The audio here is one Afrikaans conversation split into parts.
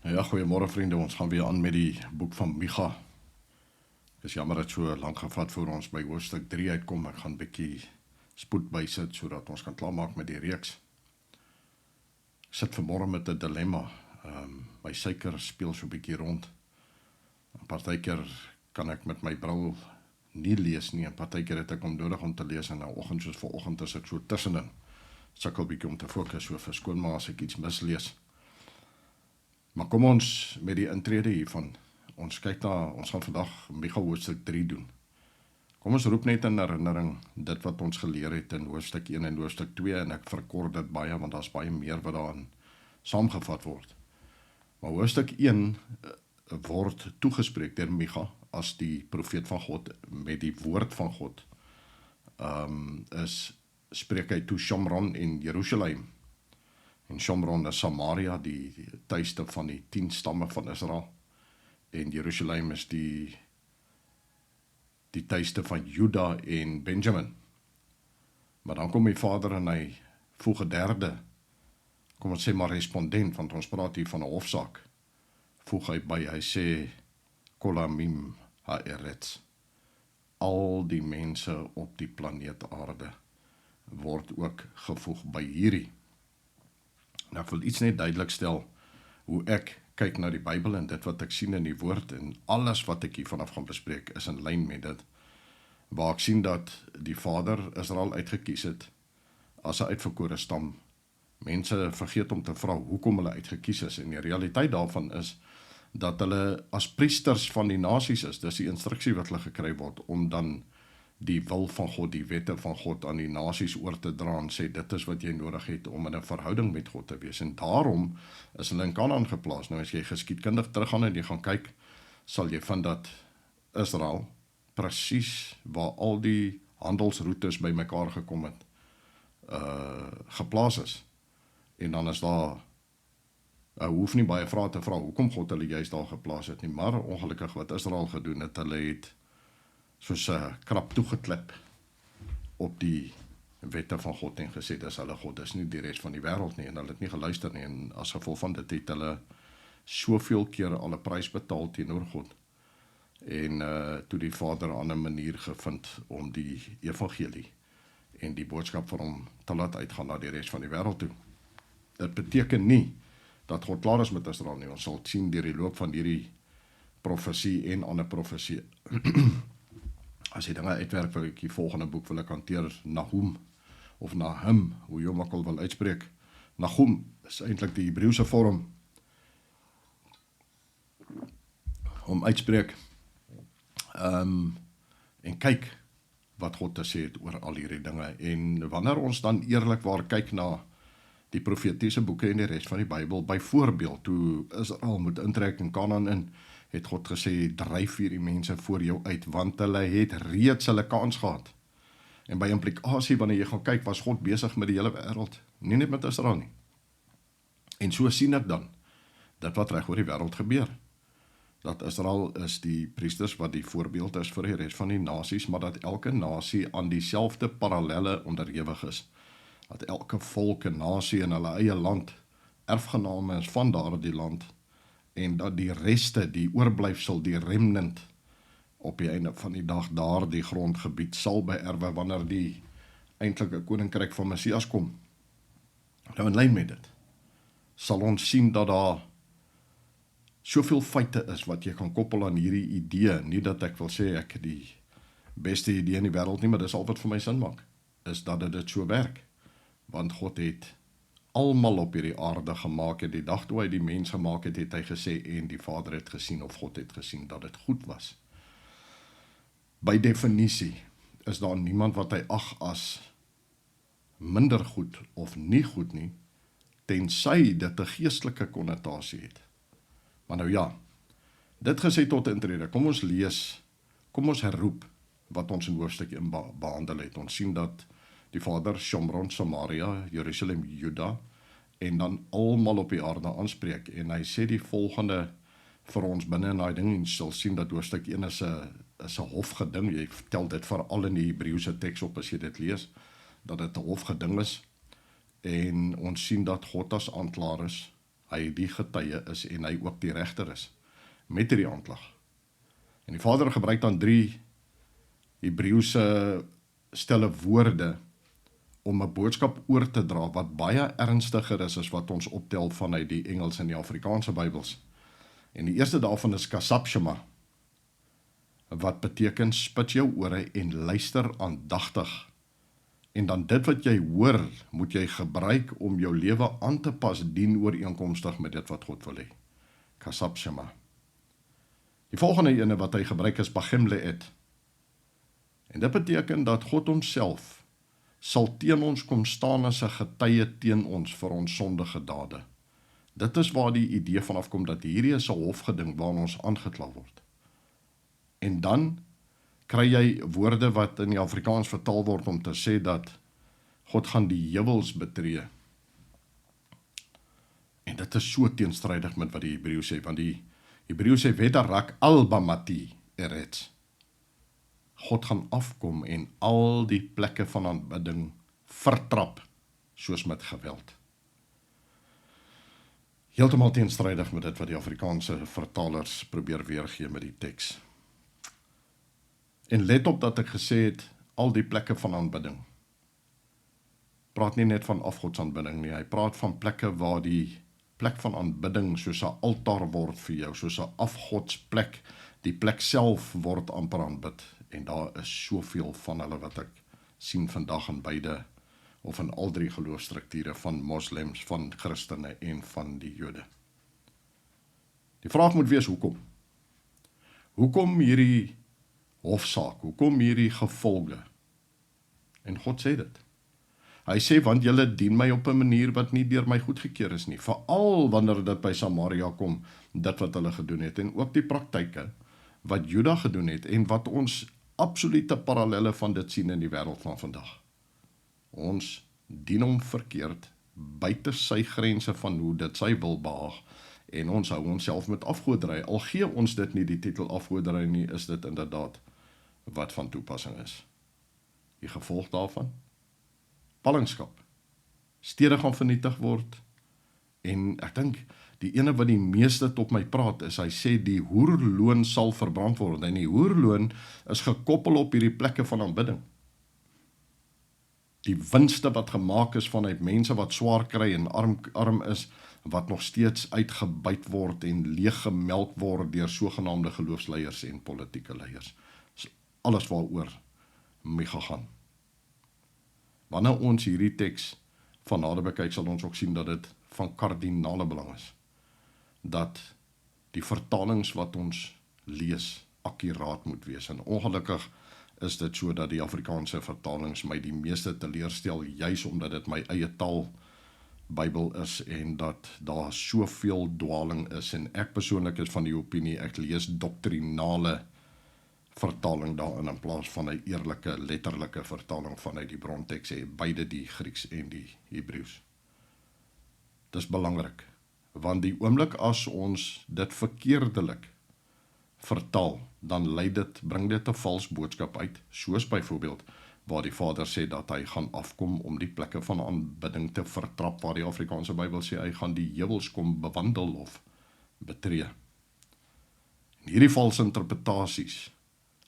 Ja, goeiemôre vriende, ons gaan weer aan met die boek van Micha. Dis jammer dat so lank gevat voor ons by hoofstuk 3 uitkom. Ek gaan 'n bietjie spoed bysit sodat ons kan klaarmaak met die reeks. Ek sit vanmôre met 'n dilemma. My suiker speel so 'n bietjie rond. Partykeer kan ek met my bril nie lees nie en partykeer het ek hom nodig om te lees en nou oggend soos vanoggend is ek so tussenin. Sukkel bietjie om te fokus, so verskoon maar as ek iets mislees. Maar kom ons met die intrede hiervan. Ons gaan vandag Micha hoofstuk 3 doen. Kom ons roep net in herinnering dit wat ons geleer het in hoofstuk 1 en hoofstuk 2 en ek verkort dit baie want daar's baie meer wat daarin saamgevat word. Maar hoofstuk 1 word toegespreek deur Micha as die profeet van God met die woord van God. Spreek hy toe Shomron en Jerusalem. En Shomron is Samaria, die tuiste van die 10 stamme van Israel. En Jerusalem is die tuiste van Juda en Benjamin. Maar dan kom die Vader en hy voeg 'n derde, kom ons sê maar respondent, want ons praat hier van 'n hofsaak. Voeg hy by, hy sê, Kolamim ha'eretz. Al die mense op die planeet aarde word ook gevoeg by hierdie. Nou, ek wil iets net duidelik stel, hoe ek kyk na die Bybel en dit wat ek sien in die woord en alles wat ek hier vanaf gaan bespreek is in lyn met dit, waar ek sien dat die Vader Israel uitgekies het as 'n uitverkore stam. Mense vergeet om te vra hoekom hulle uitgekies is en die realiteit daarvan is dat hulle as priesters van die nasies is. Dis die instruksie wat hulle gekry word om dan die wil van God, die wette van God aan die nasies oor te dra en sê dit is wat jy nodig het om in 'n verhouding met God te wees. En daarom is hulle in Kanaan geplaas. Nou as jy geskiedkundig teruggaan en jy gaan kyk, sal jy vind dat Israel presies waar al die handelsroetes bymekaar gekom het, geplaas is. En dan is daar hoef nie baie vrae te vra hoekom God hulle juist daar geplaas het nie, maar ongelukkig wat Israel gedoen het, hulle het soos 'n krap toegeklip op die wette van God en gesê dis hulle God, dis nie die res van die wêreld nie, en hulle het nie geluister nie, en as gevolg van dit het hulle soveel kere al 'n prys betaal teenoor God, en toe die Vader aan 'n manier gevind om die evangelie en die boodskap van hom te laat uitgaan na die res van die wêreld toe. Dit beteken nie dat God klaar is met Israel nie. Ons sal sien deur die loop van hierdie profesie en ander profesie. As jy dinge uitwerk, wil ek die volgende boek wil ek hanteer, Nahum, of Nahum, hoe jy hom ook al wil uitspreek. Nahum is eintlik die Hebreëse vorm om uitspreek, en kyk wat God te sê het oor al hierdie dinge. En wanneer ons dan eerlikwaar kyk na die profetiese boeke en die res van die Bybel, byvoorbeeld, toe Israel moet intrek in Kanaan in, het God gesê, dryf hierdie mense voor jou uit, want hulle het reeds hulle kans gehad. En by implikasie, wanneer jy gaan kyk, was God besig met die hele wêreld, nie net met Israel nie. En so sien ek dan, dit wat reg oor die wêreld gebeur, dat Israel is die priesters wat die voorbeeld is vir die res van die nasies, maar dat elke nasie aan dieselfde parallelle onderhewig is, dat elke volk en nasie in hulle eie land erfgename is van daardie land, en dat die reste, die oorblyfsel, die remnant, op die einde van die dag daar die grondgebied sal beerwe wanneer die eintlike koninkryk van Messias kom. Nou in lyn met dit, sal ons sien dat daar soveel feite is wat jy kan koppel aan hierdie idee, nie dat ek wil sê ek het die beste idee in die wêreld nie, maar dis al wat vir my sin maak, is dat dit so werk, want God het almal op hierdie aarde gemaak, en die dag toe hy die mens gemaak het, het hy gesê, en die Vader het gesien, of God het gesien, dat dit goed was. By definisie is daar niemand wat hy ag as minder goed of nie goed nie, tensy dit 'n geestelike konnotasie het. Maar nou ja, dit gesê tot intrede, kom ons lees, kom ons herroep wat ons in hoofstuk 1 behandel het. Ons sien dat die Vader Shomron, Samaria, Jerusalem, Juda, en dan almal op die aarde aanspreek, en hy sê die volgende vir ons binne in daai ding, en sal sien dat hoofstuk 1 is 'n hofgeding, jy tel dit veral in die Hebreëse teks op as jy dit lees, dat dit 'n hofgeding is, en ons sien dat God as aanklaer is, hy die getuie is en hy ook die regter is, met hierdie aanklag. En die Vader gebruik dan 3 Hebreëse stelle woorde om 'n boodskap oor te dra wat baie ernstiger is as wat ons optel vanuit die Engels en die Afrikaanse Bybels. En die eerste daarvan is kasab shema, wat beteken spit jou ore en luister aandagtig. En dan dit wat jy hoor, moet jy gebruik om jou lewe aan te pas dienooreenkomstig met dit wat God wil hê. Kasab shema. Die volgende ene wat hy gebruik is bagem le'et. En dit beteken dat God homself sal teen ons kom staan as 'n getuie teen ons vir ons sondige dade. Dit is waar die idee vanaf kom dat hierdie is 'n hofgeding waarin ons aangekla word. En dan kry jy woorde wat in die Afrikaans vertaal word om te sê dat God gaan die heuwels betree. En dit is so teenstrydig met wat die Hebreë sê, want die Hebreë sê wedarak albamati eretz. God gaan afkom en al die plekke van aanbidding vertrap, soos met geweld. Heeltemal teenstrydig met dit wat die Afrikaanse vertalers probeer weergee met die teks. En let op dat ek gesê het, al die plekke van aanbidding. Praat nie net van afgodsaanbidding nie, hy praat van plekke waar die plek van aanbidding soos 'n altaar word vir jou, soos 'n afgodsplek, die plek self word amper aanbid. En daar is soveel van hulle wat ek sien vandag in beide, of in al 3 geloofstrukture van moslems, van Christene en van die Jode. Die vraag moet wees, hoekom? Hoekom hierdie hofsaak? Hoekom hierdie gevolge? En God sê dit. Hy sê, want julle dien my op 'n manier wat nie deur my goedgekeur is nie, veral wanneer dit by Samaria kom, dit wat hulle gedoen het, en ook die praktyke wat Juda gedoen het, en wat ons absolute parallelle van dit sien in die wêreld van vandag. Ons dien hom verkeerd, buite sy grense van hoe dit sy wil behaag, en ons hou onsself met afgoderry. Al gee ons dit nie die titel afgoderry nie, is dit inderdaad wat van toepassing is. Die gevolg daarvan? Ballingskap. Stede gaan vernietig word, en ek dink, die ene wat die meeste tot my praat is, hy sê die hoerloon sal verbrand word, en die hoerloon is gekoppel op hierdie plekke van aanbidding. Die winste wat gemaak is vanuit mense wat swaar kry en arm is, wat nog steeds uitgebuit word en leeggemelk word deur sogenaamde geloofsleiers en politieke leiers. Alles waaroor Micha gaan. Wanneer ons hierdie teks van nader bekyk, sal ons ook sien dat dit van kardinale belang is. Dat die vertalings wat ons lees, akkuraat moet wees. En ongelukkig is dit so dat die Afrikaanse vertalings my die meeste teleurstel, juis omdat dit my eie taal Bybel is, en dat daar soveel dwaling is, en ek persoonlik is van die opinie, ek lees doktrinale vertaling daarin, in plaas van 'n eerlike, letterlike vertaling vanuit die bronteks, beide die Grieks en die Hebreëus. Dis belangrik, want die oomblik as ons dit verkeerdelik vertaal, dan bring dit 'n vals boodskap uit, soos byvoorbeeld waar die Vader sê dat hy gaan afkom om die plekke van aanbidding te vertrap, waar die Afrikaanse Bybel sê hy gaan die heuwels kom bewandel of betree. En hierdie valse interpretasies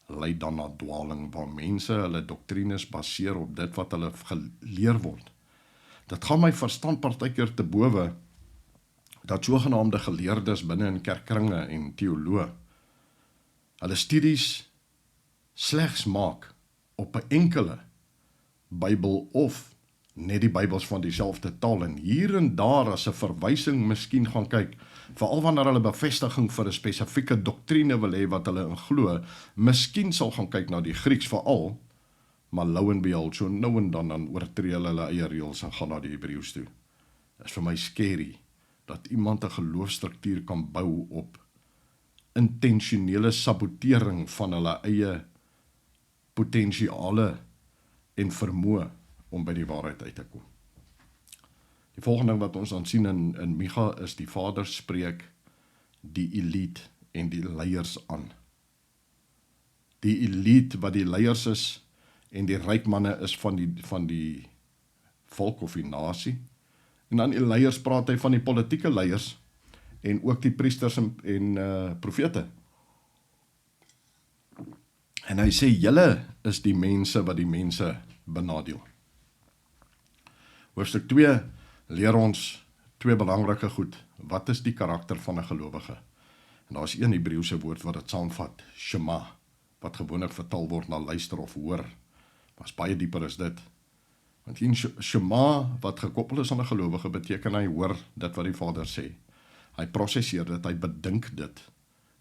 lei dan na dwaling, waar mense hulle doktrines baseer op dit wat hulle geleer word. Dit gaan my verstand partykeer te bowe, dat sogenaamde geleerdes binne in kerkkringe en teoloë hulle studies slegs maak op 'n enkele Bybel of net die Bybels van dieselfde taal, en hier en daar as 'n verwysing miskien gaan kyk, veral wanneer hulle bevestiging vir 'n spesifieke doktrine wil hê wat hulle in glo, miskien sal gaan kyk na die Grieks veral, maar lou en behold, so nou en dan oortree hulle eie reëls en gaan na die Hebreëus toe. Dit is vir my scary, dat iemand 'n geloofstruktuur kan bou op intentionele sabotering van hulle eie potensiale en vermoë om by die waarheid uit te kom. Die volgende wat ons dan sien in Micha is die Vader spreek die elite en die leiers aan. Die elite wat die leiers is en die ryk manne is van die volk of die nasie, En dan die leiers praat hy van die politieke leiers en ook die priesters en profete. En hy sê, julle is die mense wat die mense benadeel. Hoofstuk 2 leer ons 2 belangrike goed. Wat is die karakter van 'n gelowige? En daar is een Hebreëse woord wat dit saamvat, shema, wat gewoonlik vertaal word na luister of hoor. Maar is baie dieper as dit. Want hier shema, wat gekoppel is aan 'n gelowige, beteken hy hoor dit wat die Vader sê. Hy prosesseer dit, hy bedink dit,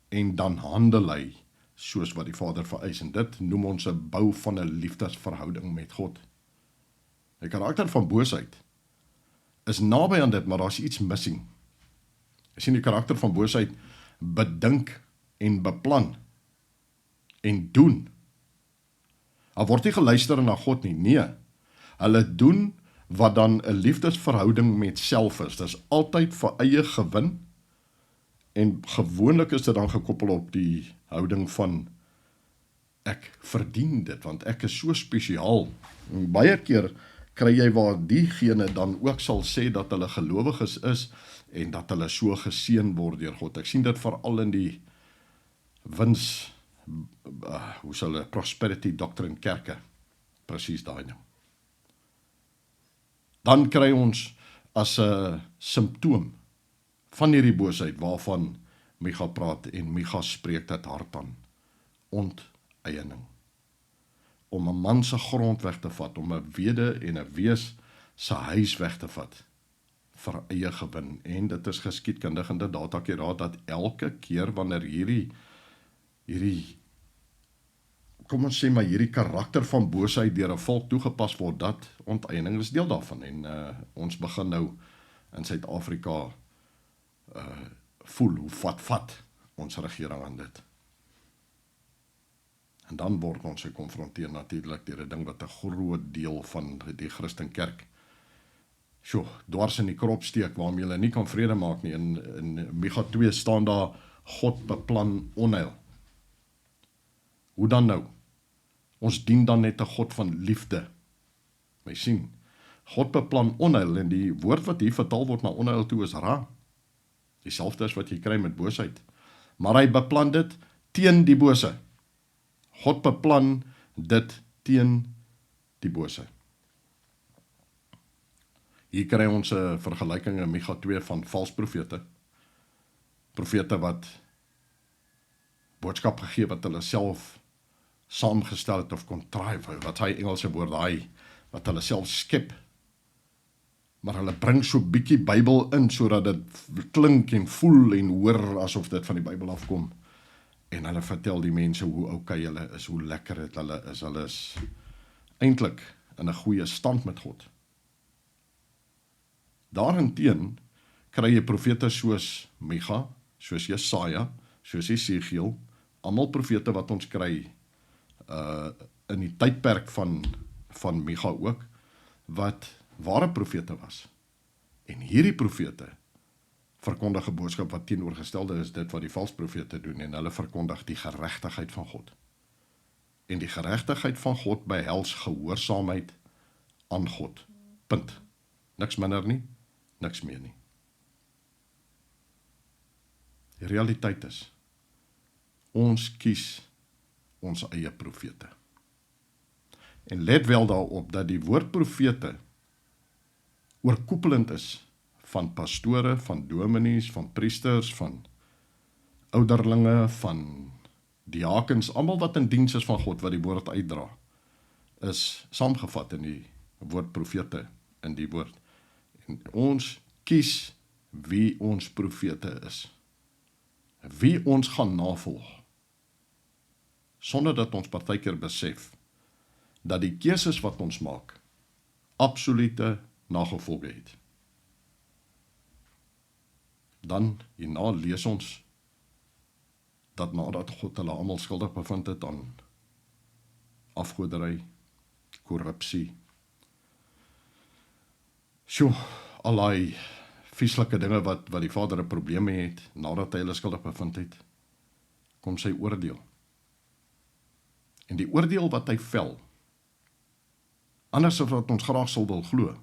en dan handel hy soos wat die Vader vereis. En dit noem ons 'n bou van 'n liefdesverhouding met God. Die karakter van boosheid is naby aan dit, maar daar is iets missing. Jy sien, die karakter van boosheid bedink en beplan en doen. Daar word nie geluister na God nie, nee. Hulle doen wat dan 'n liefdesverhouding met self is. Dit is altyd vir eie gewin, en gewoonlik is dit dan gekoppel op die houding van ek verdien dit, want ek is so spesiaal. En baie keer kry jy waar diegene dan ook sal sê dat hulle gelowiges is en dat hulle so geseën word deur God. Ek sien dit veral in die wins, hoe sal hulle, prosperity doctrine kerke, presies daai ding. Dan kry ons as 'n simptoom van hierdie boosheid waarvan Micha praat, en Micha spreek dit hard aan, onteiening. Om 'n man se grond weg te vat, om 'n wede en 'n wees se huis weg te vat, vir eie gewin. En dit is geskiedkundig inderdaad akkuraat dat elke keer wanneer hierdie kom ons sê maar hierdie karakter van boosheid deur 'n volk toegepas word, dat onteiening is deel daarvan. En ons begin nou in Suid-Afrika voel hoe vat ons regering aan dit. En dan word ons gekonfronteer natuurlik deur 'n ding wat 'n groot deel van die Christenkerk dwars in die krop steek, waarmee hulle nie kan vrede maak nie. In Micha 2 staan daar, God beplan onheil. Hoe dan nou? Ons dien dan net 'n God van liefde. My sien, God beplan onheil, en die woord wat hier vertaal word na onheil toe is ra. Dieselfde as wat jy kry met boosheid. Maar hy beplan dit teen die bose. God beplan dit teen die bose. Hier kry ons 'n vergelyking in Micha 2 van vals profete. Profete wat boodskap gegee wat hulle self saamgestel het of contrive, wat hy Engelse woord daai, wat hulle self skep. Maar hulle bring so bietjie Bybel in, sodat dit klink en voel en hoor asof dit van die Bybel afkom. En hulle vertel die mense hoe oukei hulle is, hoe lekker het hulle is. Hulle is eintlik in 'n goeie stand met God. Daarenteen kry jy profete soos Micha, soos Jesaja, soos Esegiel, almal profete wat ons kry in die tydperk van Micha ook, wat ware profete was. En hierdie profete verkondig 'n boodskap wat teenoorgestelde is dit wat die vals profete doen, en hulle verkondig die geregtigheid van God. En die geregtigheid van God behels gehoorsaamheid aan God. Punt. Niks minder nie, niks meer nie. Die realiteit is, ons kies ons eie profete. En let wel daarop dat die woord profete oorkoepelend is van pastore, van dominees, van priesters, van ouderlinge, van diakens, almal wat in diens is van God, wat die woord uitdra, is saamgevat in die woord profete, in die woord. En ons kies wie ons profete is, wie ons gaan navolg, sonder dat ons partykeer besef, dat die keuses wat ons maak, absolute nagevolge het. Dan hierna lees ons, dat nadat God hulle almal skuldig bevind het aan afgoderry, korrupsie, allerlei vieslike dinge wat die Vader 'n probleem mee het, nadat hy hulle skuldig bevind het, kom sy oordeel. En die oordeel wat hy vel, anders as wat ons graag sal wil glo,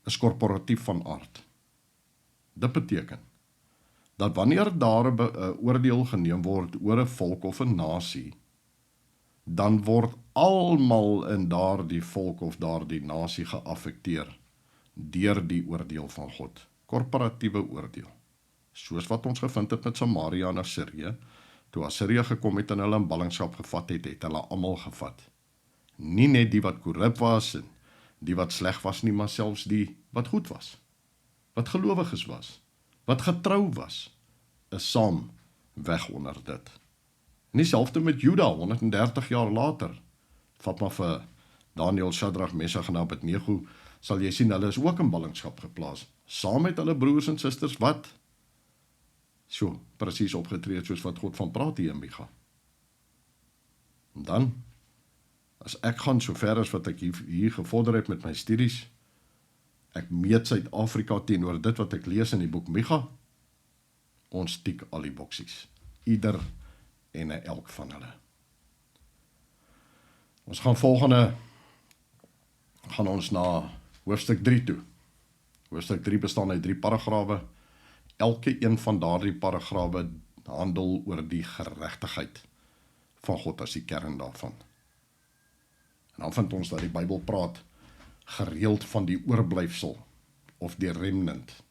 is korporatief van aard. Dit beteken dat wanneer daar 'n oordeel geneem word oor 'n volk of 'n nasie, dan word almal in daardie volk of daardie nasie geaffekteer deur die oordeel van God. Korporatiewe oordeel. Soos wat ons gevind het met Samaria en Assirië, toe Assirië gekom het en hulle in ballingskap gevat het, het hulle almal gevat. Nie net die wat korrup was en die wat sleg was nie, maar selfs die wat goed was, wat gelowiges was, wat getrou was, is saam weg onder dit. En dieselfde met Juda, 130 jaar later. Vat maar vir Daniel, Shadrach, Mesach en Abednego, sal jy sien, hulle is ook in ballingskap geplaas, saam met hulle broers en susters, wat so presies opgetree het, soos wat God van praat hier in Micha. En dan, as ek gaan so ver as wat ek hier gevorder het met my studies, ek meet Suid-Afrika teenoor dit wat ek lees in die boek Micha, ons tik al die boksies, ieder en elk van hulle. Ons gaan ons na hoofstuk 3 toe. Hoofstuk 3 bestaan uit 3 paragrawe. Elke een van daardie paragrawe handel oor die geregtigheid van God as die kern daarvan. En dan vind ons dat die Bybel praat gereeld van die oorblyfsel of die remnant.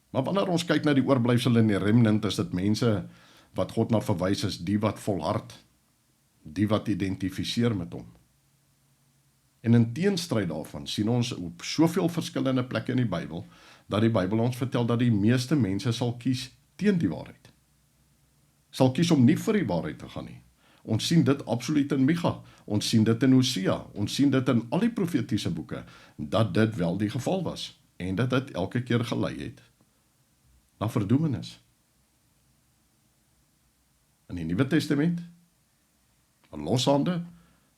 Maar wanneer ons kyk na die oorblyfsel en die remnant, is dit mense wat God na verwys is, die wat volhard, die wat identifiseer met hom. En in teenstryd daarvan sien ons op soveel verskillende plekke in die Bybel, dat die Bybel ons vertel dat die meeste mense sal kies teen die waarheid. Sal kies om nie vir die waarheid te gaan nie. Ons sien dit absoluut in Micha, ons sien dit in Hosea, ons sien dit in al die profetiese boeke, dat dit wel die geval was, en dat dit elke keer gelei het na verdoemenis. In die Nuwe Testament, van loshande,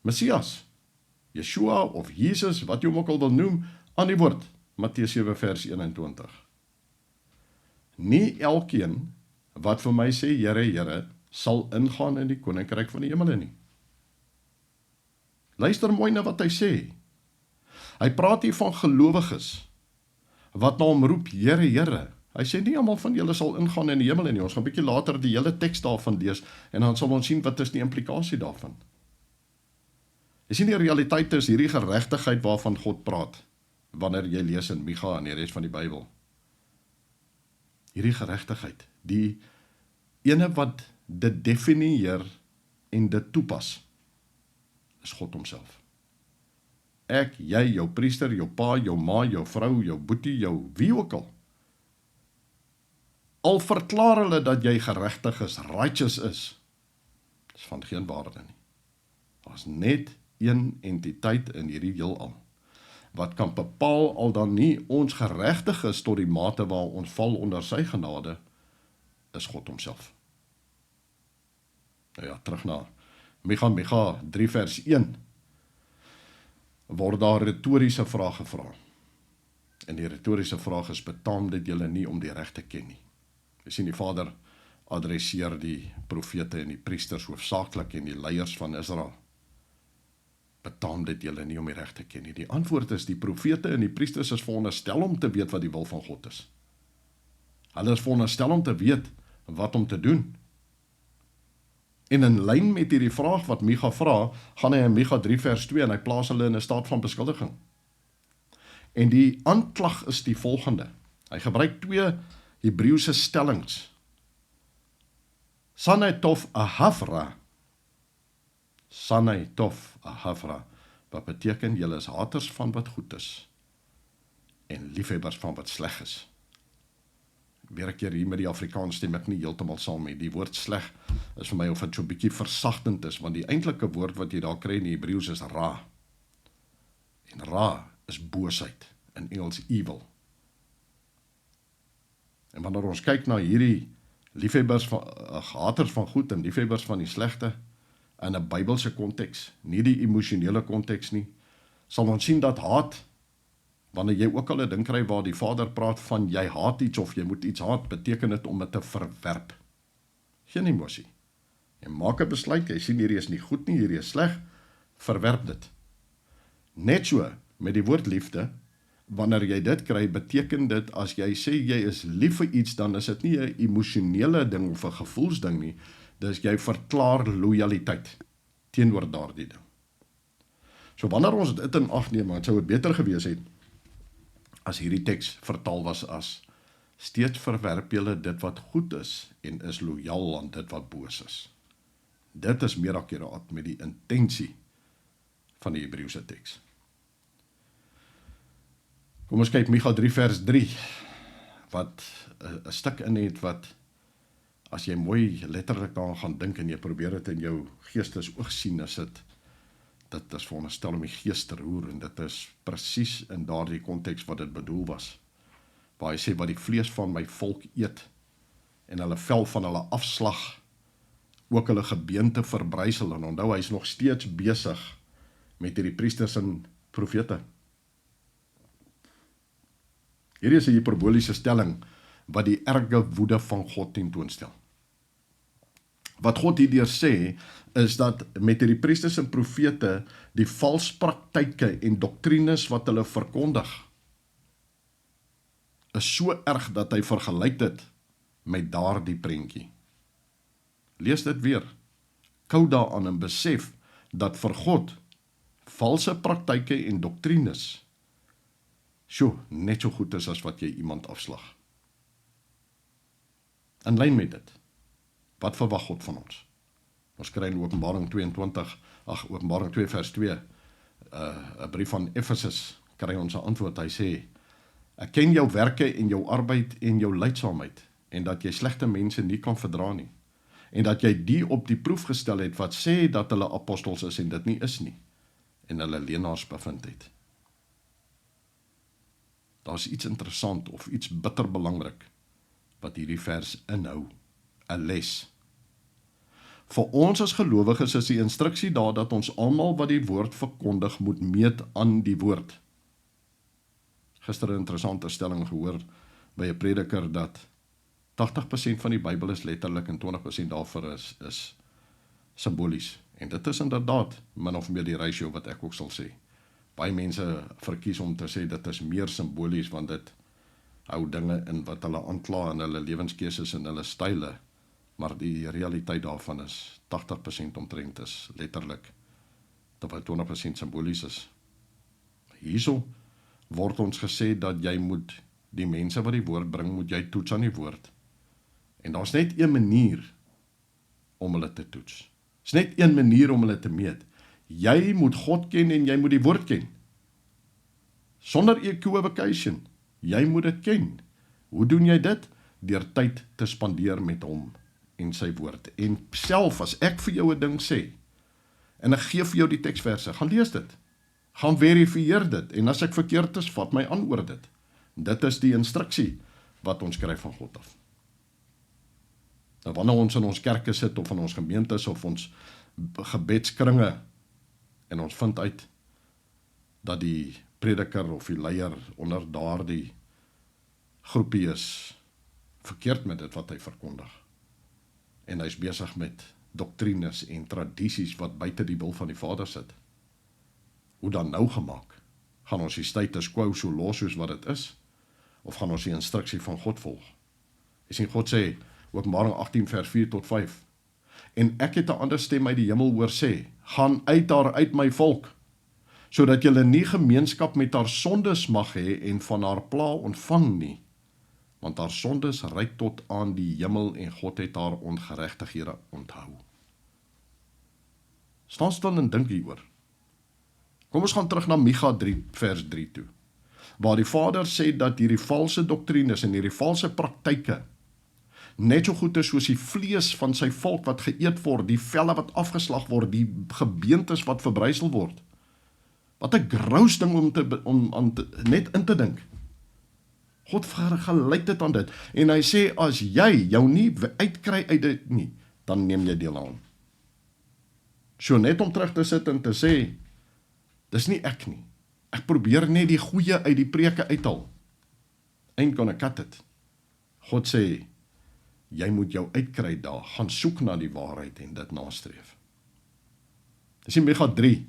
Messias, Yeshua of Jesus, wat jy hom ook al wil noem, aan die woord, Matteus 7 vers 21. Nie elkeen wat vir my sê, Here, Here, sal ingaan in die koninkryk van die hemele nie. Luister mooi na wat hy sê. Hy praat hier van gelowiges, wat na hom roep, Here, Here. Hy sê nie almal van julle sal ingaan in die hemel nie. Ons gaan 'n bietjie later die hele teks daarvan lees en dan sal ons sien wat is die implikasie daarvan. Jy sien, die realiteit is hierdie geregtigheid waarvan God praat wanneer jy lees in Micha en die res van die Bybel. Hierdie geregtigheid, die ene wat dit definieer en dit toepas, is God homself. Ek, jy, jou priester, jou pa, jou ma, jou vrou, jou boetie, jou wie ook al verklaar hulle dat jy geregtig is, righteous is van geen waarde nie. Daar is net een entiteit in hierdie heelal, wat kan bepaal al dan nie ons geregtig is tot die mate waar ons val onder sy genade, is God homself. Nou ja, terug na Micha 3 vers 1, word daar retoriese vraag gevra. En die retoriese vraag is, betaam dit julle nie om die reg te ken nie? Jy sien, die Vader adresseer die profete en die priesters hoofsaaklik en die leiers van Israel. Betaam dit julle nie om die reg te ken nie? Die antwoord is, die profete en die priesters is veronderstel om te weet wat die wil van God is. Hulle is veronderstel om te weet wat om te doen. En in lyn met hierdie vraag wat Micha vra, gaan hy in Micha 3 vers 2 en hy plaas hulle in 'n staat van beskuldiging. En die aanklag is die volgende. Hy gebruik 2 Hebreëse stellings. Sanai tof ahavra. Sanai tof ahavra. Wat beteken, julle is haters van wat goed is en liefhebbers van wat sleg is. Weer 'n keer hier met die Afrikaans stem ek nie heeltemal saam mee. Die woord sleg is vir my of dit so 'n bietjie versagtend is, want die eintlike woord wat jy daar kry in die Hebreëus is ra. En ra is boosheid, in Engels evil. En wanneer ons kyk na hierdie liefhebbers van haters van goed en liefhebbers van die slegte in 'n Bybelse konteks, nie die emosionele konteks nie, sal ons sien dat haat, wanneer jy ook al 'n ding kry waar die Vader praat van jy haat iets of jy moet iets haat, beteken dit om dit te verwerp. Geen emosie. Jy maak 'n besluit, jy sien hierdie is nie goed nie, hierdie is sleg, verwerp dit. Net so met die woord liefde, wanneer jy dit kry, beteken dit, as jy sê jy is lief vir iets, dan is dit nie 'n emosionele ding of 'n gevoelsding nie, dis jy verklaar lojaliteit teenoor daardie ding. So wanneer ons dit in ag neem, dan sou dit beter gewees het, as hierdie teks vertaal was as, steeds verwerp julle dit wat goed is, en is lojaal aan dit wat boos is. Dit is meer akkuraat met die intensie van die Hebreëse teks. Kom ons kyk Micha 3 vers 3, wat 'n stuk in het wat, as jy mooi letterlik daaraan gaan dink en jy probeer dit in jou geestesoog sien, is dit is veronderstel om die gees te roer, en dit is presies in daardie konteks wat dit bedoel was, waar hy sê, wat die vlees van my volk eet, en hulle vel van hulle afslag, ook hulle gebeente verbrysel, en onthou, hy is nog steeds besig met hierdie priesters en profete. Hierdie is 'n hiperboliese stelling, wat die erge woede van God tentoonstel. Wat God hierdeur sê, is dat met hierdie priesters en profete, die valspraktyke en doktrines wat hulle verkondig, is so erg dat hy vergelyk dit met daardie prentjie. Lees dit weer, kou daaraan en besef dat vir God valse praktyke en doktrines net so goed is as wat jy iemand afslag. In lyn met dit, wat verwag God van ons? Ons kry in Openbaring 2 vers 2, 'n brief van Efesus, kry ons 'n antwoord. Hy sê, ek ken jou werke en jou arbeid en jou lydsaamheid, en dat jy slegte mense nie kan verdra nie, en dat jy die op die proef gestel het, wat sê dat hulle apostels is en dit nie is nie, en hulle leenaars bevind het. Daar is iets interessant of iets bitter belangrik wat hierdie vers inhou, 'n les. Vir ons as gelowiges is die instruksie daar dat ons almal wat die woord verkondig moet meet aan die woord. Gister 'n interessante stelling gehoor by 'n prediker dat 80% van die Bybel is letterlik en 20% daarvoor is simbolies. En dit is inderdaad min of meer die ratio wat ek ook sal sê. Baie mense verkies om te sê dit is meer simbolies, want dit hou dinge in wat hulle aankla in hulle lewenskeuses en hulle style, maar die realiteit daarvan is 80% omtrent is letterlik, terwyl 20% simbolies is. Hierso word ons gesê dat jy moet, die mense wat die woord bring, moet jy toets aan die woord. En daar's net een manier om hulle te toets. Is net een manier om hulle te meet. Jy moet God ken en jy moet die woord ken. Sonder equivocation. Jy moet dit ken. Hoe doen jy dit? Deur tyd te spandeer met hom en sy woord. En self, as ek vir jou 'n ding sê, en ek gee vir jou die teksverse, gaan lees dit. Gaan verifieer dit. En as ek verkeerd is, vat my aan oor dit. Dit is die instruksie wat ons kry van God af. Nou, wanneer ons in ons kerke sit, of in ons gemeentes, of ons gebedskringe, en ons vind uit dat die prediker of die leier onder daardie groepie is verkeerd met dit wat hy verkondig. En hy is besig met doktrines en tradisies wat buite die wil van die Vader sit. Hoe dan nou gemaak? Gaan ons die status quo so los soos wat dit is? Of gaan ons die instruksie van God volg? Jy sien, God sê, Openbaring 18 vers 4 tot 5, en ek het 'n ander stem uit die hemel hoor sê, gaan uit daar uit my volk, sodat julle nie gemeenskap met haar sondes mag hê en van haar pla ontvang nie, want haar sondes reik tot aan die hemel en God het haar ongeregtighede onthou. Staan stil en dink hieroor. Kom ons gaan terug na Micha 3 vers 3 toe, waar die Vader sê dat hierdie valse doktrines en hierdie valse praktyke net so goed is soos die vlees van sy volk wat geëet word, die velle wat afgeslag word, die gebeentes wat verbrysel word. Wat 'n grous ding om net in te dink. God vergelyk dit aan dit, en hy sê, as jy jou nie uitkry uit dit nie, dan neem jy deel aan. So net om terug te sit en te sê, dis nie ek nie. Ek probeer net die goeie uit die preke uithaal. Ain't gonna cut it. God sê, jy moet jou uitkry daar, gaan soek na die waarheid en dit nastreef. Dis in Micha 3,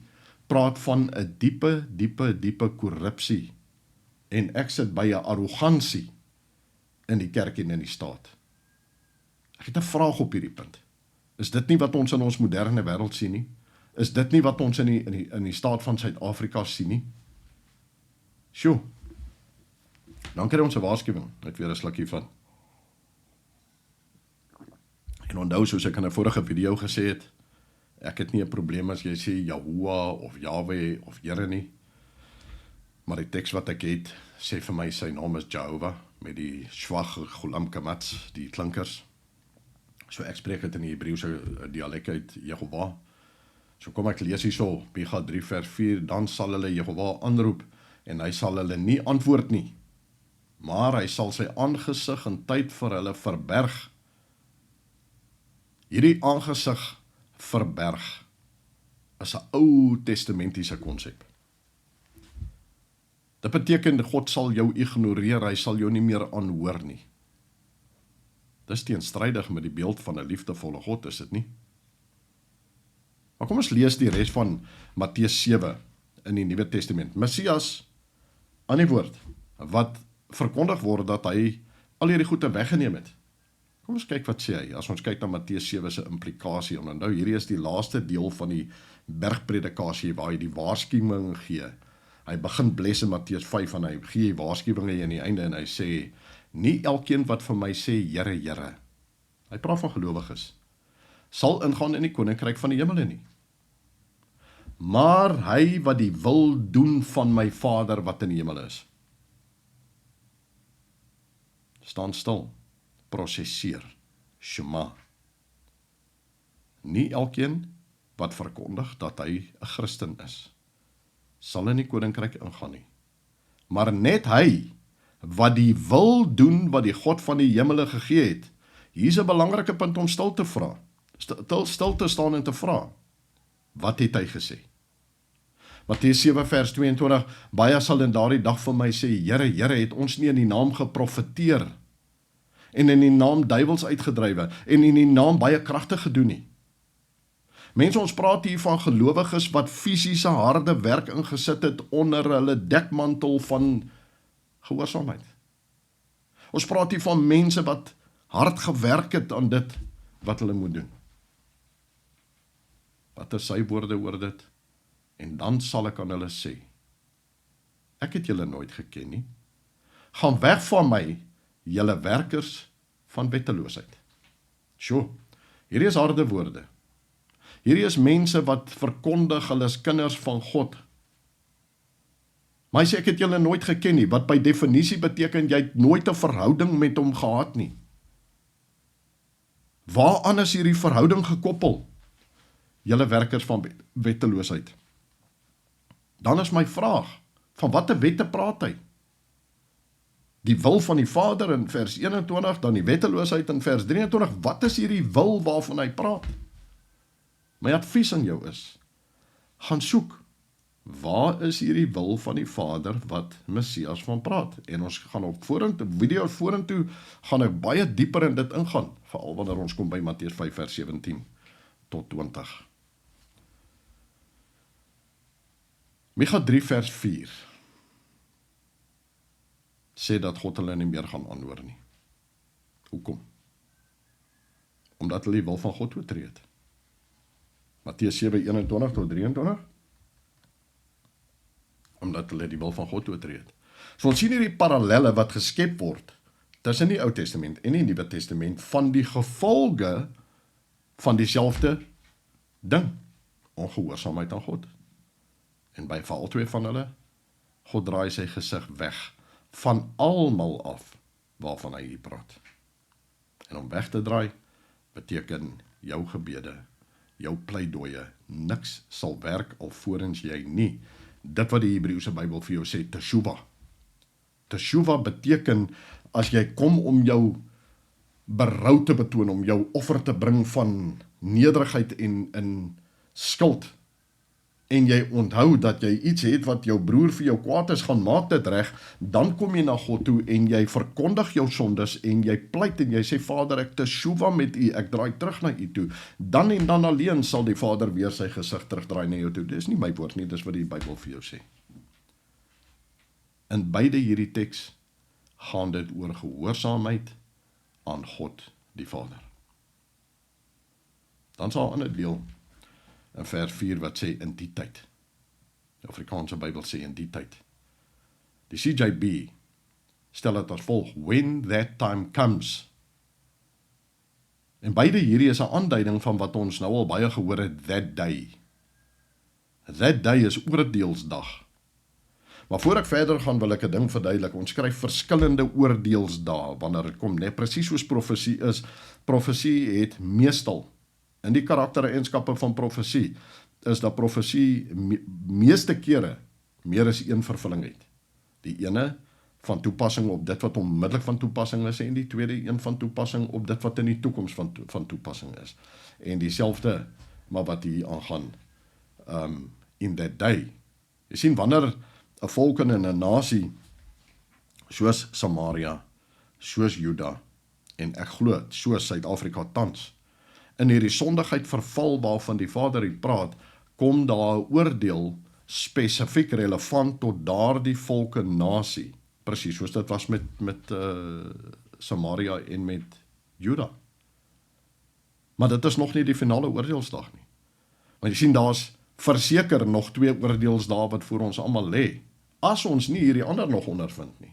praat van 'n diepe korrupsie en ek sit by 'n arrogansie in die kerk en in die staat. Ek het 'n vraag op hierdie punt. Is dit nie wat ons in ons moderne wêreld sien nie? Is dit nie wat ons in die staat van Suid-Afrika sien nie? Sjoe. Dan kry ons 'n waarskuwing, net weer 'n slukkie van. En onthou, soos ek in 'n vorige video gesê het, ek het nie 'n probleem as jy sê Yahuwah of Yahweh of Here nie. Maar die teks wat ek het, sê vir my sy naam is Jehovah, met die swag Gulam Kamats, die klinkers. So ek spreek dit in die Hebreëse dialek uit, Jehovah. So kom ek lees hierso, Micha 3 vers 4, dan sal hulle Jehovah aanroep, en hy sal hulle nie antwoord nie, maar hy sal sy aangesig in tyd vir hulle verberg. Hierdie aangesig verberg is 'n Ou Testamentiese konsep. Dit beteken God sal jou ignoreer, hy sal jou nie meer aanhoor nie. Dis teenstrydig met die beeld van 'n liefdevolle God, is dit nie? Maar kom ons lees die res van Matteus 7 in die Nuwe Testament. Messias, aan die woord, wat verkondig word dat hy al hierdie goede weggeneem het. Kom ons kyk wat sê hy, as ons kyk na Matteus 7 se implikasie, en nou hierdie is die laaste deel van die bergpredikasie waar hy die waarskuwing gee. Hy begin bless in Matteus 5 en hy gee waarskuwinge in die einde en hy sê, nie elkeen wat vir my sê, Here, Here, hy praat van gelowiges, sal ingaan in die koninkryk van die hemele nie. Maar hy wat die wil doen van my Vader wat in die hemel is. Staan stil, prosesseer, Shema. Nie elkeen wat verkondig dat hy 'n Christen is, sal in die koninkryk ingaan nie. Maar net hy wat die wil doen wat die God van die hemele gegee het. Hier is 'n belangrike punt om stil te vra. Stil te staan en te vra. Wat het hy gesê? Matteus 7 vers 22, baie sal in daardie dag vir my sê, Here, Here, het ons nie in die naam geprofeteer en in die naam duiwels uitgedrywe en in die naam baie kragte gedoen nie. Mense, ons praat hier van gelowiges wat fisiese harde werk ingesit het onder hulle dekmantel van gehoorsaamheid. Ons praat hier van mense wat hard gewerk het aan dit wat hulle moet doen. Wat is sy woorde oor dit? En dan sal ek aan hulle sê, ek het julle nooit geken nie. Gaan weg van my, julle werkers van wetteloosheid. Sjoe, hierdie is harde woorde. Hierdie is mense wat verkondig hulle is kinders van God. Maar hy sê, ek het julle nooit geken nie, wat by definisie beteken, jy het nooit 'n verhouding met hom gehad nie. Waaraan is hierdie verhouding gekoppel? Julle werkers van wetteloosheid. Dan is my vraag, van watter wette praat hy? Die wil van die Vader in vers 21, dan die wetteloosheid in vers 23, wat is hierdie wil waarvan hy praat? My advies aan jou is, gaan soek, waar is hierdie wil van die Vader wat Messias van praat? En ons gaan op video vorentoe, gaan ek baie dieper in dit ingaan, veral wanneer ons kom by Matteus 5 vers 17 tot 20. Micha 3 vers 4 sê dat God hulle nie meer gaan aanhoor nie. Hoekom? Omdat hulle die wil van God oortree het. Matteus 7, 21 tot 23 omdat hulle die wil van God oortree het. So ons sien hier die parallelle wat geskep word tussen die Ou Testament en die Nuwe Testament van die gevolge van dieselfde ding, ongehoorsaamheid aan God. En by vir albei van hulle, God draai sy gesig weg van almal af waarvan hy hier praat. En om weg te draai beteken jou gebede, jou pleidooie, niks sal werk alvorens jy nie dit wat die Hebreëse Bybel vir jou sê, teshuva. Teshuva beteken as jy kom om jou berou te betoon, om jou offer te bring van nederigheid en skuld, en jy onthou dat jy iets het wat jou broer vir jou kwaad is, gaan maak dit reg, dan kom jy na God toe en jy verkondig jou sondes en jy pleit en jy sê, Vader, ek teshuva met u, ek draai terug na u toe. Dan en dan alleen sal die Vader weer sy gesig terugdraai na jou toe. Dis nie my woord nie, dis wat die Bybel vir jou sê. In beide hierdie teks gaan dit oor gehoorsaamheid aan God die Vader. Dan sal 'n ander deel in vers 4 wat sê in die tyd. Die Afrikaanse Bybel sê in die tyd. Die CJB stel dit as volg, when that time comes. En beide hierdie is 'n aanduiding van wat ons nou al baie gehoor het, that day. That day is oordeelsdag. Maar voor ek verder gaan, wil ek 'n ding verduidelik. Ons skryf verskillende oordeelsdae wanneer dit kom, net presies soos profesie is. Profesie het meestal, in die karaktereienskappe van profesie, is dat profesie meeste kere meer as een vervulling het. Die ene van toepassing op dit wat onmiddellik van toepassing is, en die tweede een van toepassing op dit wat in die toekoms van toepassing is. En dieselfde, maar wat hier aangaan, in that day. Jy sien, wanneer 'n volk en 'n nasie, soos Samaria, soos Juda, en ek glo, soos Suid-Afrika tans, in hierdie sondigheid verval waarvan die Vader hier praat, kom daar 'n oordeel spesifiek relevant tot daardie volk en nasie, presies soos dit was met Samaria en met Juda. Maar dit is nog nie die finale oordeelsdag nie. Want jy sien, daar's verseker nog 2 oordeelsdae wat voor ons almal lê, as ons nie hierdie ander nog ondervind nie.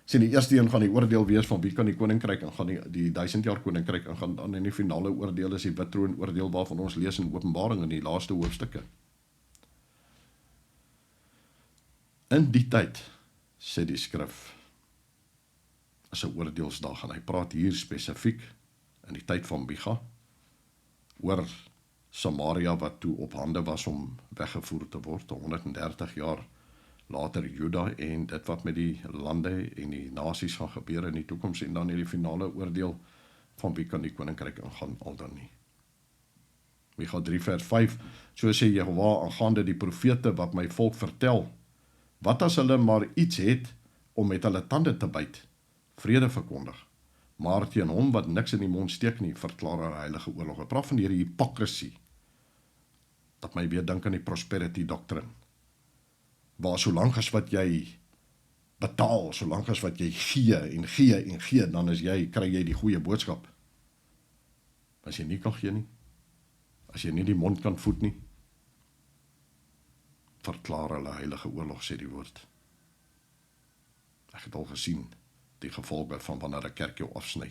Sien, die eerste een gaan die oordeel wees van wie kan die koninkryk en gaan die 1000 jaar koninkryk en gaan dan in die finale oordeel is die wit troon oordeel waarvan ons lees in Openbaring in die laaste hoofstukke. In die tyd, sê die skrif, is 'n oordeelsdag, en hy praat hier spesifiek in die tyd van Micha oor Samaria wat toe op hande was om weggevoer te word, 130 jaar later Juda en dit wat met die lande en die nasies gaan gebeur in die toekoms en dan in die finale oordeel van wie kan die koninkryk ingaan al dan nie. Micha 3 vers 5, so sê Jehova aangaande die profete wat my volk vertel, wat as hulle maar iets het om met hulle tande te byt, vrede verkondig, maar teen hom wat niks in die mond steek nie, verklaar 'n heilige oorlog. Ek praat van hierdie hypocrisie, dat my weer dink aan die prosperity doctrine, waar solank as wat jy betaal, solank as wat jy gee en gee en gee, dan kry jy die goeie boodskap. As jy nie kan gee nie, as jy nie die mond kan voed nie, verklaar hulle heilige oorlog, sê die woord. Ek het al gesien die gevolge van wanneer 'n kerk jou afsny,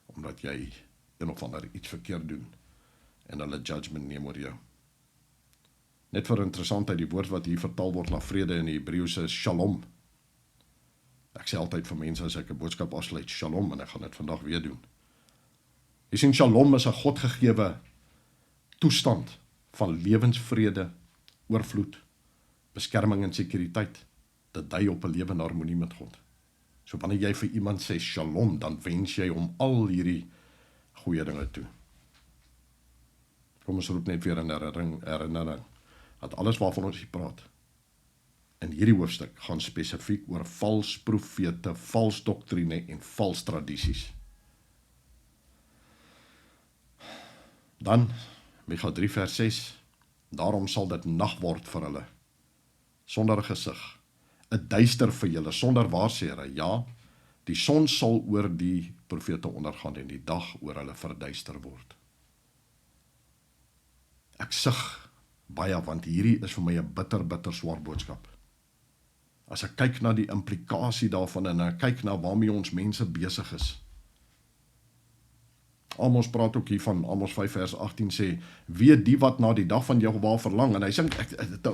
omdat jy een of ander iets verkeerd doen, en hulle judgment neem oor jou. Net vir interessantheid, die woord wat hier vertaal word na vrede in die Hebreëus is shalom. Ek sê altyd vir mense as ek 'n boodskap afsluit, shalom, en ek gaan dit vandag weer doen. Jy sien, shalom is 'n godgegewe toestand van lewensvrede, oorvloed, beskerming en sekuriteit. Dit dui op 'n lewe in harmonie met God. So wanneer jy vir iemand sê shalom, dan wens jy om al hierdie goeie dinge toe. Kom ons roep net weer in herinnering, dat alles waarvan ons hier praat, in hierdie hoofstuk, gaan spesifiek oor vals profete, vals doktrine en vals tradisies. Dan, Micha 3 vers 6, daarom sal dit nag word vir hulle, sonder gesig, 'n duister vir julle, sonder waarsêre, ja, die son sal oor die profete ondergaan en die dag oor hulle verduister word. Ek sug baie, want hierdie is vir my 'n bitter swaar boodskap. As ek kyk na die implikasie daarvan en ek kyk na waarmee ons mense besig is. Amos praat ook hier van, Amos 5 vers 18 sê, weet die wat na die dag van Jehova verlang, en hy sing,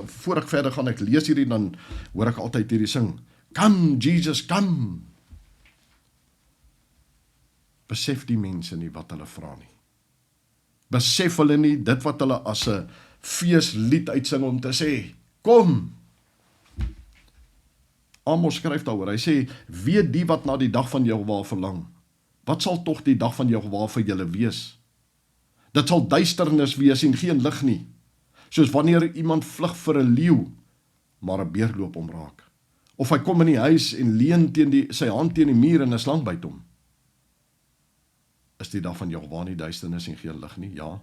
voor ek verder gaan, ek lees hierdie, dan hoor ek altyd hierdie sing, come Jesus, come. Besef die mense nie wat hulle vra nie. Besef hulle nie dit wat hulle as 'n feeslied uitsing om te sê, kom. Amos skryf daaroor, hy sê, weet die wat na die dag van Jehova verlang. Wat sal tog die dag van Jehova vir julle wees? Dit sal duisternis wees en geen lig nie. Soos wanneer iemand vlug vir 'n leeu, maar 'n beer loop hom raak. Of hy kom in die huis en leun sy hand teen die muur en 'n slang byt hom. Is die dag van Jehova nie duisternis en geen lig nie? Ja,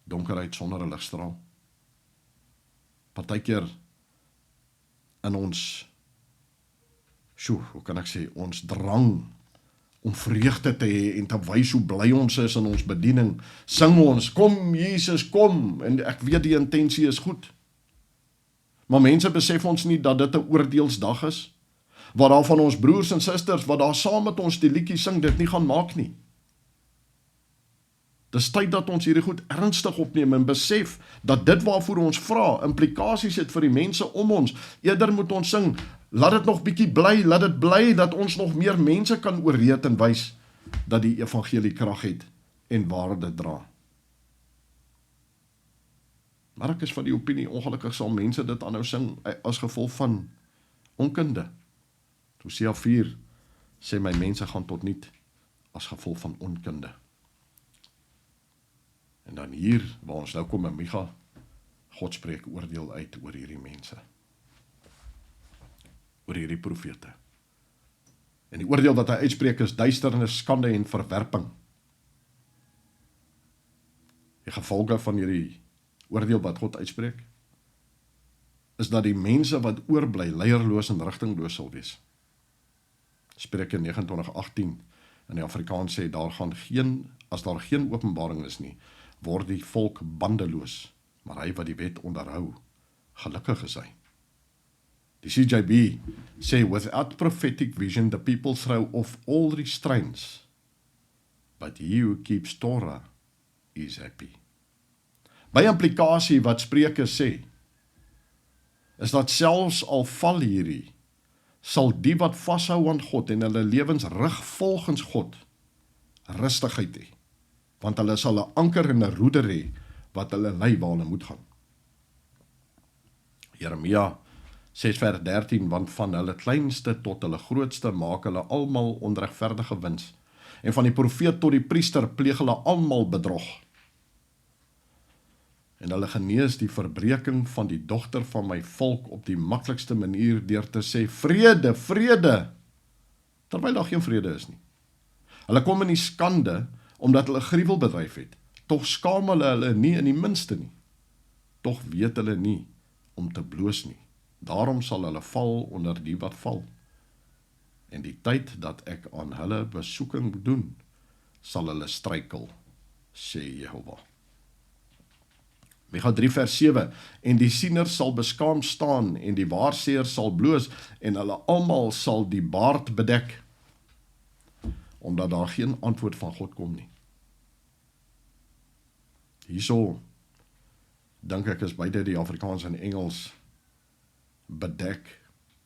donkerheid sonder 'n ligstraal. Partykeer in ons, hoe kan ek sê, ons drang om vreugde te hê en te wys hoe bly ons is in ons bediening, sing ons, kom Jesus, kom, en ek weet die intensie is goed. Maar mense besef ons nie dat dit 'n oordeelsdag is, waar daar van ons broers en susters, wat daar saam met ons die liedjie sing, dit nie gaan maak nie. Dis tyd dat ons hierdie goed ernstig opneem en besef dat dit waarvoor ons vra, implikasies het vir die mense om ons. Eerder moet ons sing, laat dit nog bietjie bly, laat dit bly dat ons nog meer mense kan oorreed en wys dat die evangelie krag het en waarde dra. Maar ek is van die opinie, ongelukkig sal mense dit aanhou sing as gevolg van onkunde. Hosea 4 sê my mense gaan tot niet as gevolg van onkunde. En dan hier, waar ons nou kom in Micha, God spreek oordeel uit oor hierdie mense. Oor hierdie profete. En die oordeel wat hy uitspreek is duisternis, skande en verwerping. Die gevolge van hierdie oordeel wat God uitspreek, is dat die mense wat oorbly, leierloos en rigtingloos sal wees. Spreuke 29:18 in die Afrikaans sê, as daar geen openbaring is nie, word die volk bandeloos, maar hy wat die wet onderhou, gelukkig is hy. Die CJB sê, without prophetic vision, the people throw off all restraints, but he who keeps Torah is happy. By implikasie wat Spreuke sê, is dat selfs al val hierdie, sal die wat vashou aan God en hulle lewens rig volgens God, rustigheid hê, want hulle sal 'n anker en 'n roeder hê, wat hulle lei waar hulle moet gaan. Jeremia 6:13, want van hulle kleinste tot hulle grootste maak hulle almal onregverdige wins, en van die profeet tot die priester pleeg hulle almal bedrog. En hulle genees die verbreking van die dogter van my volk op die maklikste manier deur te sê, vrede, vrede, terwyl daar geen vrede is nie. Hulle kom in die skande, omdat hulle gruwel bedryf het, tog skaam hulle nie in die minste nie, tog weet hulle nie om te bloos nie. Daarom sal hulle val onder die wat val. En die tyd dat ek aan hulle besoeking doen, sal hulle struikel, sê Jehova. Micha 3:7, en die siener sal beskaam staan, en die waarseer sal bloos, en hulle almal sal die baard bedek, omdat daar geen antwoord van God kom nie. Hierso, dink ek is beide die Afrikaans en Engels, bedek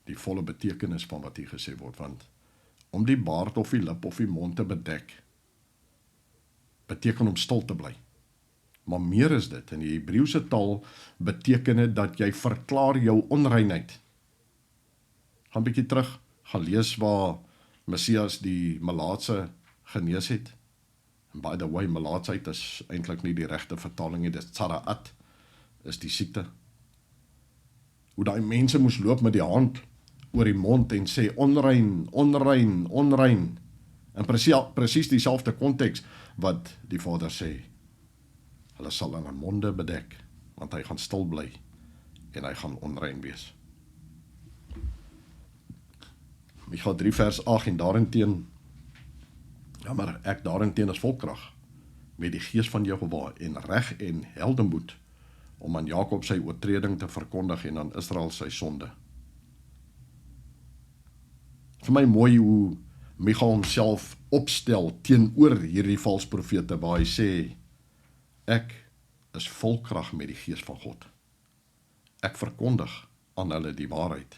die volle betekenis van wat hier gesê word, want om die baard of die lip of die mond te bedek, beteken om stil te bly. Maar meer is dit, in die Hebreëse taal beteken dit dat jy verklaar jou onreinheid. Gaan bietjie terug, gaan lees waar Messias die malaatse genees het. And by the way, malaatsheid is eintlik nie die regte vertaling nie, dis tsaraat, is die siekte. Hoe daai mense moes loop met die hand oor die mond en sê onrein, onrein, onrein. En presies dieselfde konteks wat die Vader sê. Hulle sal hulle monde bedek, want hy gaan stil bly en hy gaan onrein wees. Micha 3:8 en daarenteen, maar ek daarenteen is volkrag, met die gees van Jehova en reg en heldenmoed, om aan Jakob sy oortreding te verkondig en aan Israel sy sonde. Vir my mooi hoe Micha homself opstel teenoor hierdie valse profete, waar hy sê, ek is vol krag met die gees van God. Ek verkondig aan hulle die waarheid,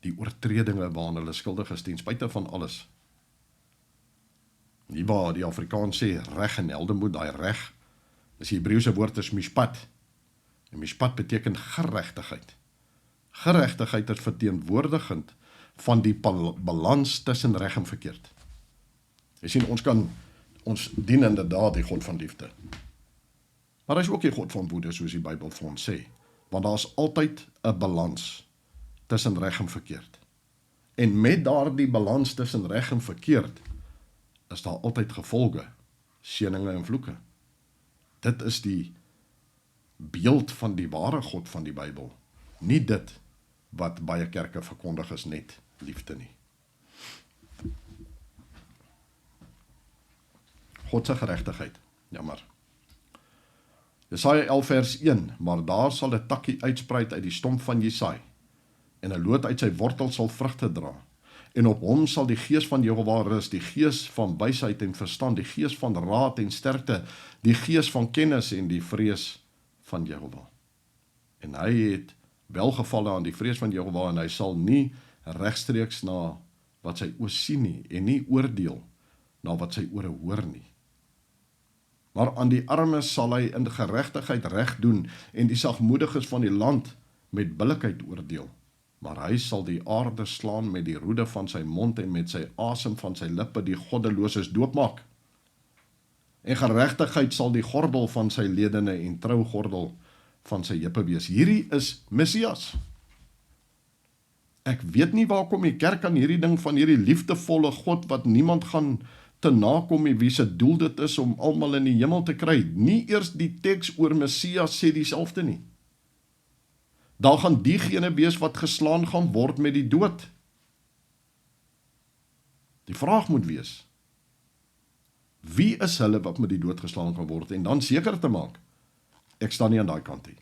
die oortredinge waaraan hulle skuldig is, ten spyte van alles. Nie waar die Afrikaans sê, reg en heldenmoed, daai reg, is die Hebreëse woord is mishpat, en mishpat beteken geregtigheid. Geregtigheid is verteenwoordigend van die balans tussen reg en verkeerd. Jy sien, ons dien inderdaad die God van liefde. Maar hy is ook die God van woede, soos die Bybel vir ons sê. Want daar is altyd 'n balans tussen reg en verkeerd. En met daardie balans tussen reg en verkeerd, is daar altyd gevolge, seëninge en vloeke. Dit is die beeld van die ware God van die Bybel. Nie dit wat baie kerke verkondig is net liefde nie. God se geregtigheid, jammer. Jesaja 11 vers 1, maar daar sal 'n takkie uitspruit uit die stomp van Jesaja, en 'n loot uit sy wortel sal vrugte dra, en op hom sal die gees van Jehova rus, die gees van wysheid en verstand, die gees van raad en sterkte, die gees van kennis en die vrees van Jehova. En hy het welgevalle aan die vrees van Jehova, en hy sal nie regstreeks na wat sy oë sien nie, en nie oordeel na wat sy ore hoor nie. Maar aan die armes sal hy in geregtigheid reg doen, en die sagmoediges van die land met billikheid oordeel. Maar hy sal die aarde slaan met die roede van sy mond, en met sy asem van sy lippe die goddeloses doopmaak. En geregtigheid sal die gordel van sy ledene en trougordel van sy heupe wees. Hierdie is Messias. Ek weet nie waar kom die kerk aan hierdie ding van hierdie liefdevolle God wat niemand gaan te nakom nie, wie se doel dit is om almal in die hemel te kry. Nie eers die teks oor Messias sê dieselfde nie. Daar gaan diegene wees wat geslaan gaan word met die dood. Die vraag moet wees, wie is hulle wat met die dood geslaan gaan word? En dan seker te maak, ek staan nie aan daai kant nie.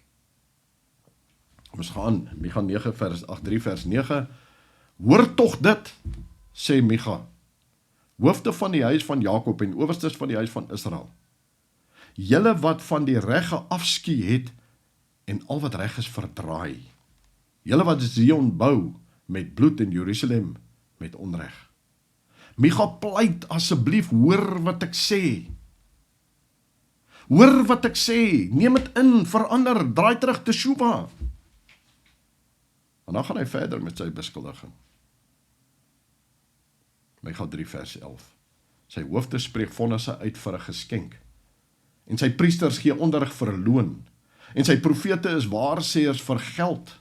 Ons gaan, Micha 9 vers 3 vers 9, hoor tog dit, sê Micha, hoofde van die huis van Jakob en owerstes van die huis van Israel. Julle wat van die reg afskie het en al wat reg is verdraai. Julle wat Zion bou met bloed en Jerusalem met onreg. Micha pleit asseblief, hoor wat ek sê. Hoor wat ek sê, neem dit in, verander, draai terug te Teshuva. En dan gaan hy verder met sy beskuldiging. Micha 3 vers 11. Sy hoofde spreek vonnisse uit vir 'n geskenk, en sy priesters gee onderrig vir 'n loon, en sy profete is waarsêers vir geld.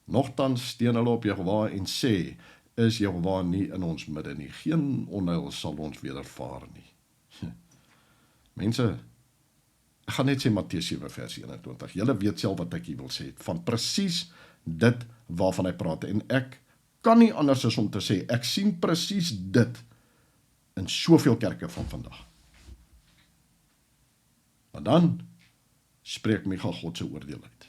Nogtans steun hulle op Jehova en sê, is Jehova nie in ons midde nie, geen onheil sal ons wedervaar nie. Mense, ek gaan net sê Matteus 7 vers 21, julle weet self wat ek hier wil sê, van presies dit waarvan hy praat, en ek kan nie anders as om te sê, ek sien presies dit in soveel kerke van vandag. Maar dan spreek Micha God se oordeel uit.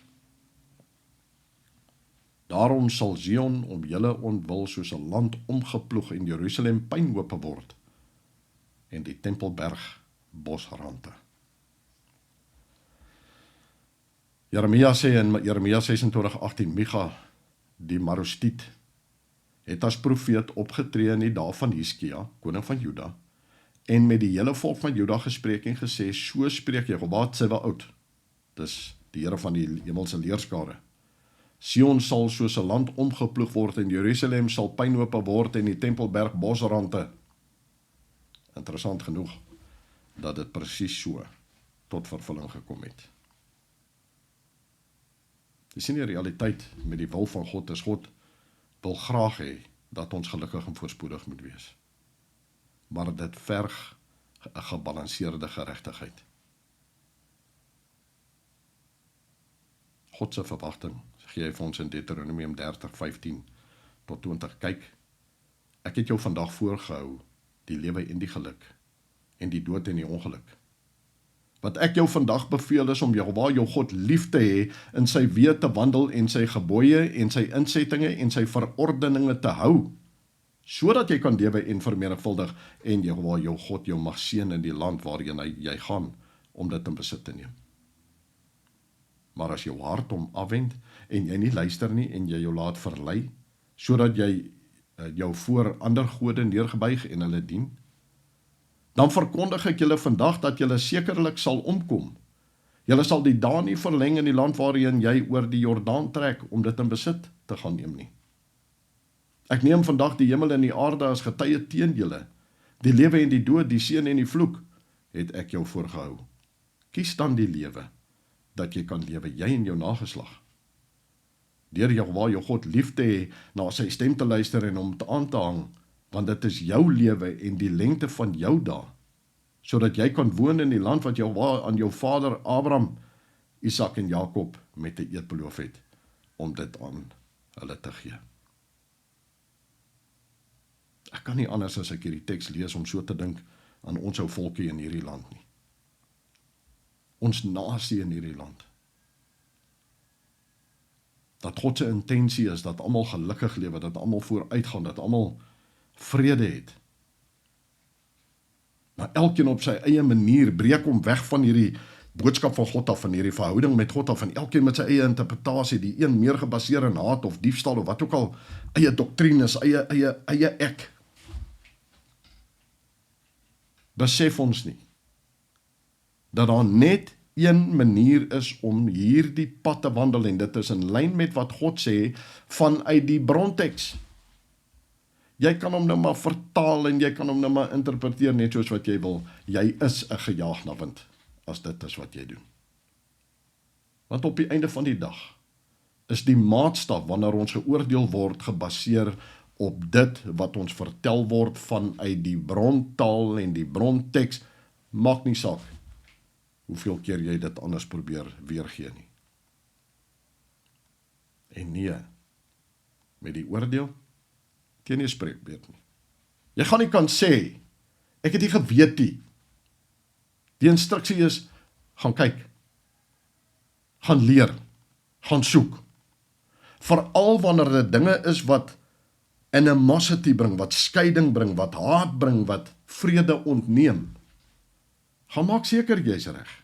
Daarom sal Zion om julle ontwil soos 'n land omgeploeg en Jerusalem pynhope word, en die Tempelberg bosrande. Jeremia sê in Jeremia 26:18, Micha, die Marostiet, het as profeet opgetree in die dae van Hiskia, koning van Juda, en met die hele volk van Juda gespreek en gesê, so spreek Jehova Tsebaot, dis die Here van die hemelse leerskare. Sion sal soos 'n land omgeploeg word, en Jerusalem sal pynhope word, en die Tempelberg bosrande. Interessant genoeg, dat dit presies so tot vervulling gekom het. Jy sien die realiteit met die wil van God is, God wil graag hê dat ons gelukkig en voorspoedig moet wees. Maar dit verg 'n gebalanseerde geregtigheid. God se verwagting gee hy vir ons in Deuteronomium 30:15 tot 20. Kyk, ek het jou vandag voorgehou, die lewe en die geluk, en die dood en die ongeluk. Wat ek jou vandag beveel is om Jehova jou God lief te hê, in sy weë te wandel en sy gebooie en sy insettinge en sy verordeninge te hou, sodat jy kan lewe en vermenigvuldig en Jehova jou God jou mag seën in die land waarheen jy gaan om dit in besit te neem. Maar as jou hart hom afwend en jy nie luister nie en jy jou laat verlei, sodat jy jou voor ander gode neergebuig en hulle dien, dan verkondig ek julle vandag dat julle sekerlik sal omkom. Julle sal die dae nie verleng in die land waarheen jy oor die Jordaan trek om dit in besit te gaan neem nie. Ek neem vandag die hemel en die aarde as getuie teen julle. Die lewe en die dood, die seën en die vloek, het ek jou voorgehou. Kies dan die lewe, dat jy kan lewe, jy en jou nageslag. Deur Jahweh jou God lief te hê, na sy stem te luister en hom aan te hang, want dit is jou lewe en die lengte van jou dae, sodat jy kan woon in die land wat Jahweh aan jou vader Abraham, Isak en Jakob met 'n eed beloof het, om dit aan hulle te gee. Ek kan nie anders as ek hierdie teks lees om so te dink aan ons ou volkie in hierdie land nie. Ons nasie in hierdie land. Dat God se intensie is dat almal gelukkig lewe, dat almal vooruitgaan, dat almal vrede het. Maar elkeen op sy eie manier breek hom weg van hierdie boodskap van God af, van hierdie verhouding met God af, en elkeen met sy eie interpretasie, die een meer gebaseer in haat of diefstal of wat ook al, eie doktrines, eie ek. Besef ons nie, dat daar net een manier is om hierdie pad te wandel, en dit is in lyn met wat God sê, vanuit die bronteks. Jy kan hom nou maar vertaal, en jy kan hom nou maar interpreteer, net soos wat jy wil. Jy is 'n gejaag na wind, as dit is wat jy doen. Want op die einde van die dag, is die maatstaf, wanneer ons geoordeel word, gebaseer op dit wat ons vertel word vanuit die brontaal en die bronteks, maak nie saak hoeveel keer jy dit anders probeer weergee nie. En nee, met die oordeel, teen nie spreekbeurt nie. Jy gaan nie kan sê, ek het nie geweet nie. Die instruksie is, gaan kyk, gaan leer, gaan soek. Veral wanneer dit dinge is wat animosity bring, wat skeiding bring, wat haat bring, wat vrede ontneem. Gaan maak seker jy's reg.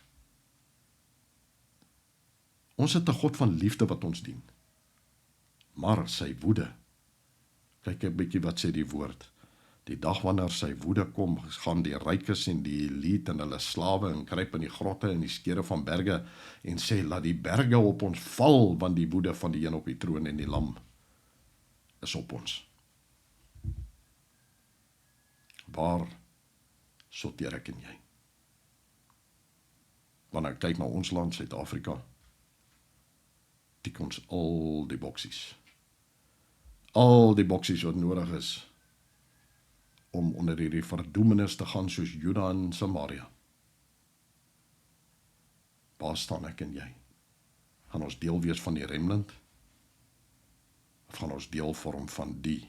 Ons het 'n God van liefde wat ons dien. Maar sy woede, kyk 'n bietjie wat sê die woord. Die dag wanneer sy woede kom, gaan die rykes en die elite en hulle slawe en kruip in die grotte en die skere van berge en sê, laat die berge op ons val, want die woede van die een op die troon en die lam is op ons. Waar sorteer ek en jy? Wanneer ek kyk na ons land, Suid-Afrika, tik ons al die boksies. Al die boksies wat nodig is om onder hierdie verdoemenis te gaan soos Juda en Samaria. Waar staan ek en jy? Gaan ons deel wees van die remnant? Of gaan ons deel vorm van die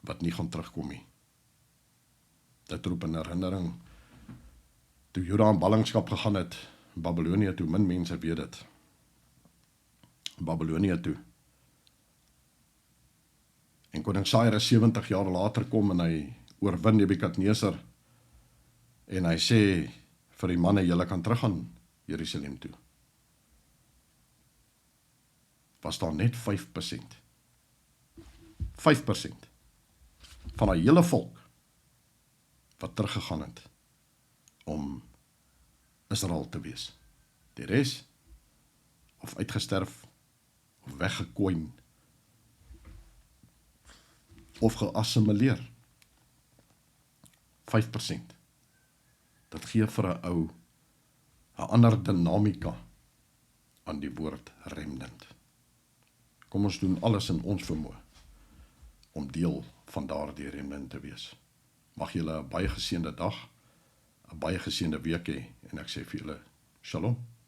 wat nie gaan terugkom nie? Dit roep in herinnering toe Juda in ballingskap gegaan het, Babylonië toe, min mense weet dit. Babylonië toe. En koning Cyrus 70 jaar later kom en hy oorwin Nebukadneser en hy sê vir die manne, julle kan teruggaan Jerusalem toe. Was daar net 5%. 5% van die hele volk wat teruggegaan het om Israel te wees. Die res of uitgesterf of weggekoin of geassimileer. 5%. Dit gee vir 'n ou 'n ander dinamika aan die woord remnant. Kom ons doen alles in ons vermoë om deel van daardie remnant te wees. Mag julle 'n baie geseënde dag, 'n baie geseënde week hê en ek sê vir julle, Shalom.